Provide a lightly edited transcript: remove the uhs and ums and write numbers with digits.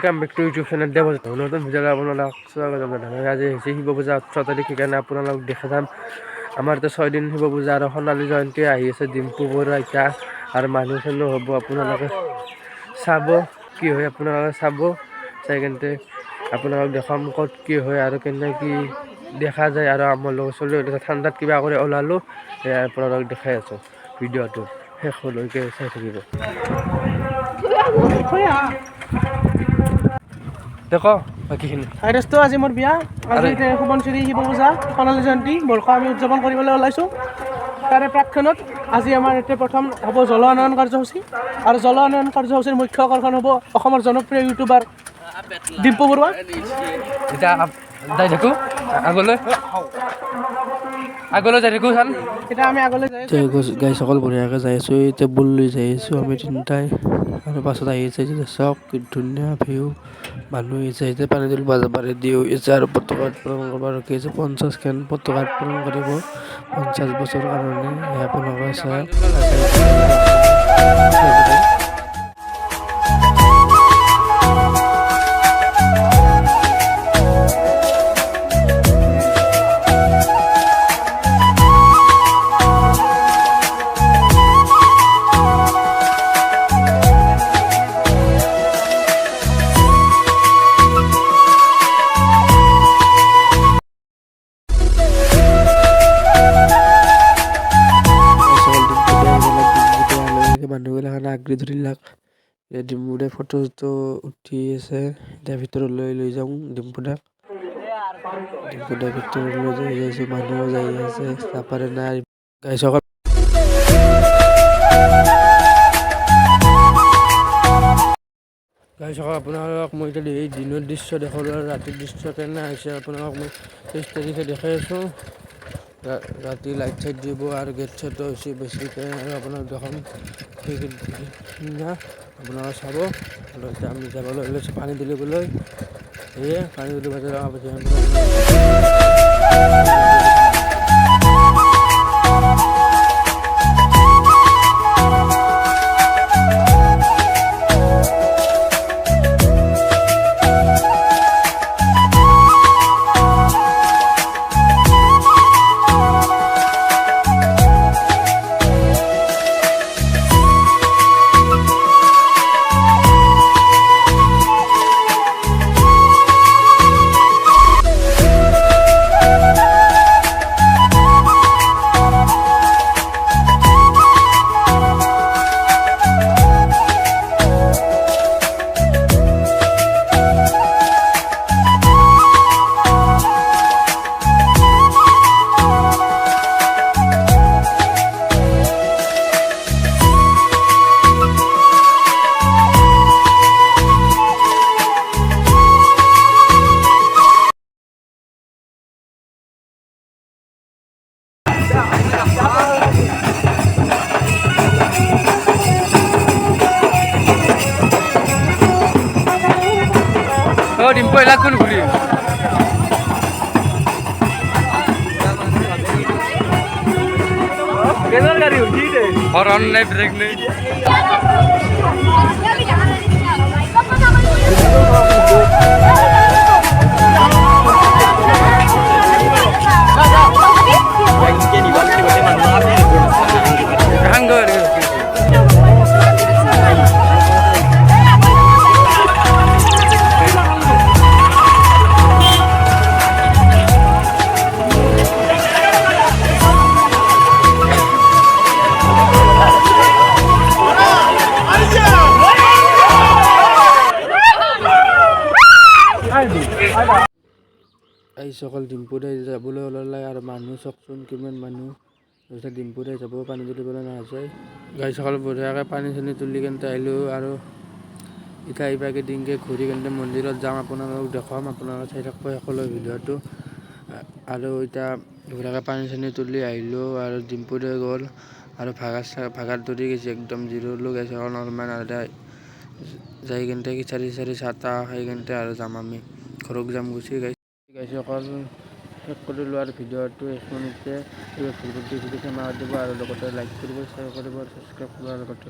welcome back to YouTube channel Dev नतुन भिडिঅ আপোনালোক স্বাগতম জনাই আজি হৈছে শিৱ পূজা 18 তাৰিখ সেইকাৰণে আপোনালোক দেখা যাম আমাৰতো 6 দিন শিৱ পূজা আৰু সোণালী জয়ন্তী আহি আছে ডিম্পু বৰুৱা এতিয়া আৰু মানুহ চানুহ হ'ব আপোনালোকে চাব কি হয় আপোনালোকে চাব চাই কেনে আপোনালোক দেখাম ক'ত কি হয় আৰু কেনে কি দেখা যায় আৰু আমাৰ লগত চলি ঠাণ্ডাত কিবা কৰি ওলালো এয়া আপোনালোক দেখাই আছো ভিডিঅ'টো শেষলৈকে চাই থাকিব দেখো বাকীখিনি আইৰস্তো আজি মোৰ বিয়া আজি সুবনশ্ৰী শিৱ পূজা সোণালী জয়ন্তী বৰ্ষ আমি উদযাপন কৰিবলৈ ওলাইছোঁ তাৰে প্ৰাক্ষণত আজি আমাৰ এতিয়া প্ৰথম হ'ব জল উন্নয়ন কাৰ্যসূচী আৰু জল উন্নয়ন কাৰ্যসূচীৰ মুখ্য আকৰ্ষণ হ'ব অসমৰ জনপ্ৰিয় ইউটিউবাৰ ডিম্পু বৰুৱা এতিয়া যাই থাকোঁ আগলৈ যাই থাকোঁ চান এতিয়া আমি আগলৈ যাই গাই সকল বঢ়িয়াকৈ যাই আছোঁ এতিয়া বুল লৈ যাই আছোঁ আমি তিনিটাই আৰু পাছত আহি আছে যে চাওক কি ধুনীয়া ভিউ মানুহ আহিছে এতিয়া পানী তুলিব বাৰে দি হৈছে আৰু পতাকা উত্তোলন কৰিব ৰখি আছে 50 পতাকা উত্তোলন কৰিব 50 বছৰৰ কাৰণে আপোনালোকে চাওক মানুহবিলাক আগ্ৰহ ধৰিলাক ডিম্পুদা ফটো উঠি আছে এতিয়া ভিতৰলৈ লৈ যাওঁ ডিম্পুদাক ভিতৰলৈ যাই আছোঁ মানুহ যাই আছে তাপাৰে নাই গাই সকল আপোনালোকক মই এতিয়া এই দিনৰ দৃশ্য দেখালোঁ আৰু ৰাতিৰ দৃশ্য কেনে হৈছে আপোনালোকক মই 23 তাৰিখে দেখাই আছোঁ ৰাতি লাইট চাইট দিব আৰু গেট চেটটো হৈছে বেছিকৈ আৰু আপোনাক দেখাম সেইদিনা আপোনালোকে চাব আৰু এতিয়া আমি যাবলৈ ওলাইছোঁ পানী তুলিবলৈ সেয়ে পানী তুলিব ডিম্পু এলাক কোন ঘুরি হরন নাই ব্রেক নেই এই সকল ডিম্পুদাই যাবলৈ ওলালে আৰু মানুহ চাওকচোন কিমান মানুহ এতিয়া ডিম্পুদাই যাব পানী তুলিবলৈ নাযায় গাই সকল বঢ়িয়াকৈ পানী চানী তুলি কেনে আহিলোঁ আৰু এতিয়া এইভাগে দিনকৈ ঘূৰি কেনে মন্দিৰত যাম আপোনালোকক দেখাম আপোনালোকে চাই থাকিব সকলো ভিডিঅ'টো আৰু এতিয়া বঢ়িয়াকৈ পানী চানী তুলি আহিলোঁ আৰু ডিম্পুদাই গ'ল আৰু ভাগাত ধৰি গৈছে একদম জিৰ'লৈ গাইছে অলপমান আৰু যাই কেনে খিচাৰি চাহ তাহ খাই কেনে আৰু যাম আমি ঘৰত যাম গুচি গাইছে অকল শেষ কৰি লোৱাৰ ভিডিঅ'টো 1 মিনিটতে ভুল ভিডিঅ'টো ক্ষমা দিব আৰু লগতে লাইক কৰিব শ্বেয়াৰ কৰিব ছাবস্ক্ৰাইব কৰিব আৰু লগতে